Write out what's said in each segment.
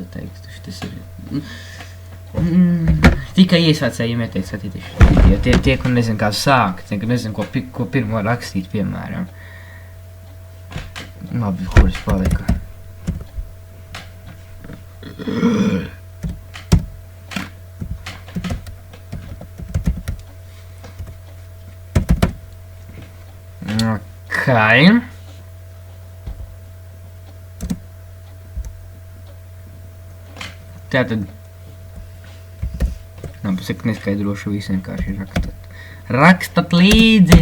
raksta tekstu. Tas ir... Tikai iesācējiem ieteikt skatīties. Jo tie, kur nezinu, kā sākt, tie, kur nezinu, ko pirmo rakstīt, piemēram. Labi, kuras palika? Okay. Tātad... Pasaka, neskaidrošu visu vienkārši rakstat. Rakstat līdzi!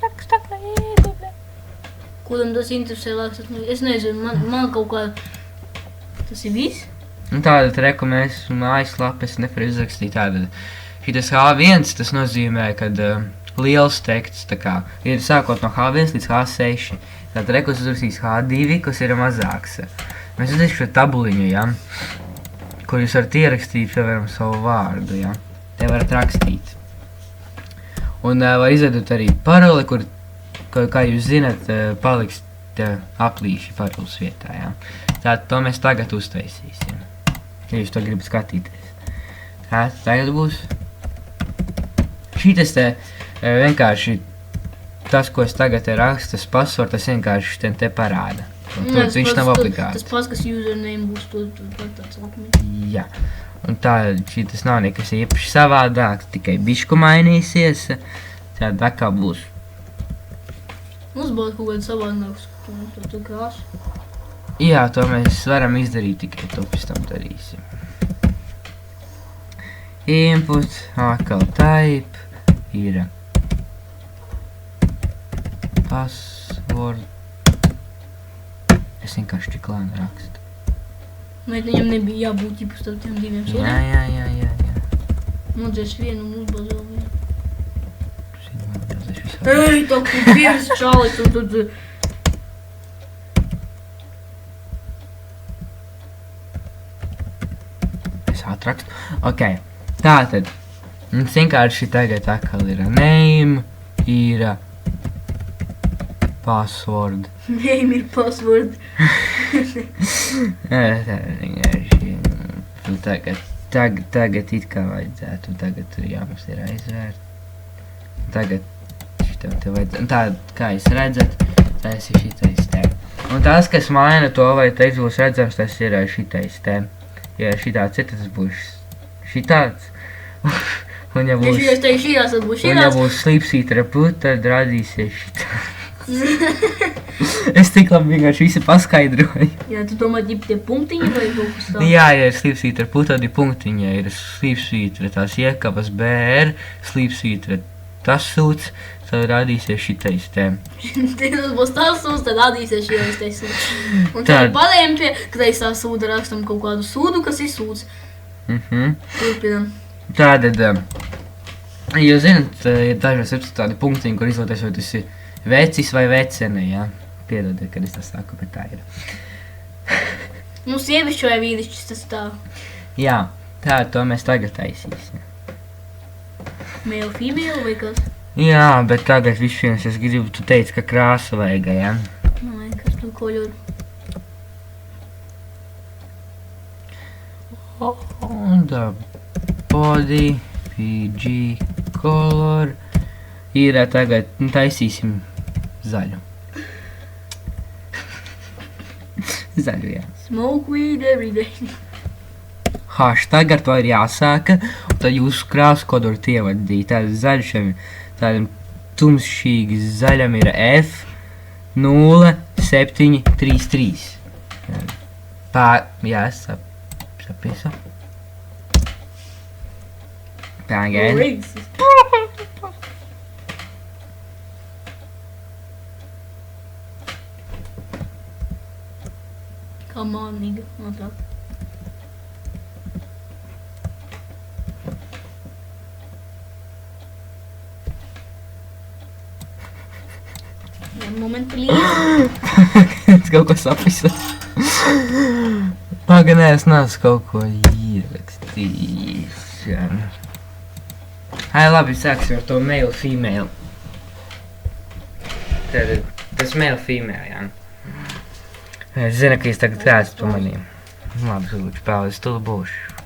Rakstat līdzi, bļa! Kādam tas interesē rakstat līdzi? Es nezinu, man kaut kā... Tas ir viss? Tātad, reku mēs mājaslapes nevar izrakstīt tātad. Šitas H1, tas nozīmē, kad liels teksts, tā kā, ir sākot no H1 līdz H6. Tātad, reku uzrakstīs H2, kas ir mazāks. Mēs uzrakstīs šo tabuliņu, ja? Kur jūs varat ierakstīt, piemēram, savu vārdu, ja? Te varat rakstīt. Un var izveidot arī paroli, kur, kā jūs zinat, paliks aplīši paroles vietā, ja? Tātad to mēs tagad uztaisīsim. Ja jūs to gribat skatīties. Tātad tagad būs. Šitas te vienkārši tas, ko es tagad rakstu, tas password, tas vienkārši te parāda. Viņš nav obligāts. Tas pats, kas username būs, to tāds lakmīt. Jā. Un tā, šitas nav nekas īpaši savādāks, tikai bišķu mainīsies. Tātad atkal būs. Mums būs kaut kāds savādāks, to krāsu. Jā, to mēs varam izdarīt, tikai to pēc tam darīsim. Input, atkal type, ir password. Es vienkārši tik lēni rakstu. Bet viņam nebija jābūt ķipu starp tiem diviem sodiem? Jā. Nodzēs vienu un uzbāz vēl vienu. Nodzēs visu. Ej, tā kur viens čalis un tad... Es atrakstu. Ok, tātad. Mums vienkārši tagad atkal ir name, ir password. Name ir password. Tagad it kā vajadzētu, tagad tur mums ir aizvērt. Tagad šitam te vajadzētu, un tā, kā jūs redzat, tas ir šitais te. Un tas, kas maina to, vai teiks būs redzams, tas ir šitais te. Ja šitāds ir, tas būs šitāds. Un ja būs... Ja šitās, tad būs šitās. Un ja būs slīpsītra put, tad radīsies šitāds. Es tik labi vienkārši visu paskaidroju. Jā, tu domā, ģip tie punktiņi vai kaut kas tā? Jā, ja ir slīpsvītra put, tad ir punktiņi. Ja ir slīpsvītra tās iekabas BR, slīpsvītra tas sūds, tad radīsies šitais te. Tas būs tas sūds, tad radīsies šitais te sūds. Un tad padējam pie, kad es tā sūda rakstam kaut kādu sūdu, kas ir sūds. Turpinam. Tātad, jūs zināt, ir dažos tādi punktiņi, kur izvēlēties, vai tas ir vecis vai vecene, jā? Piedodiet, kad es tā saku, bet tā ir. Mums sievišķi vai vīrišķis tas tā? Jā, tā to mēs tagad taisīsim. Male, female vai kas? Jā, bet tagad vispirms es gribu, tu teici, ka krāsa vajag, jā? Nē, kas tu koļur? Un tā, body, PG, color, ir tagad, taisīsim zaļu. Zaļu, jā. Smoke weed every day. Hashtag ar to ir jāsāka, un tad jūsu krāsu kodoru ievadīt. Tātad zaļš, tādam tumšīgi zaļam ir F0733. Jā, sapiesu. Again. Come on, nigga. Not that. One moment, please. Es kaut ko sapisu. Paga, nē, es neesmu kaut ko ierakstījis. Ai, labi, sāksim ar to male, female. Tas male, female, jā. Es zinu, ka jūs tagad redzat to manīm. Labi, Zuluči, pēl, es tur būšu.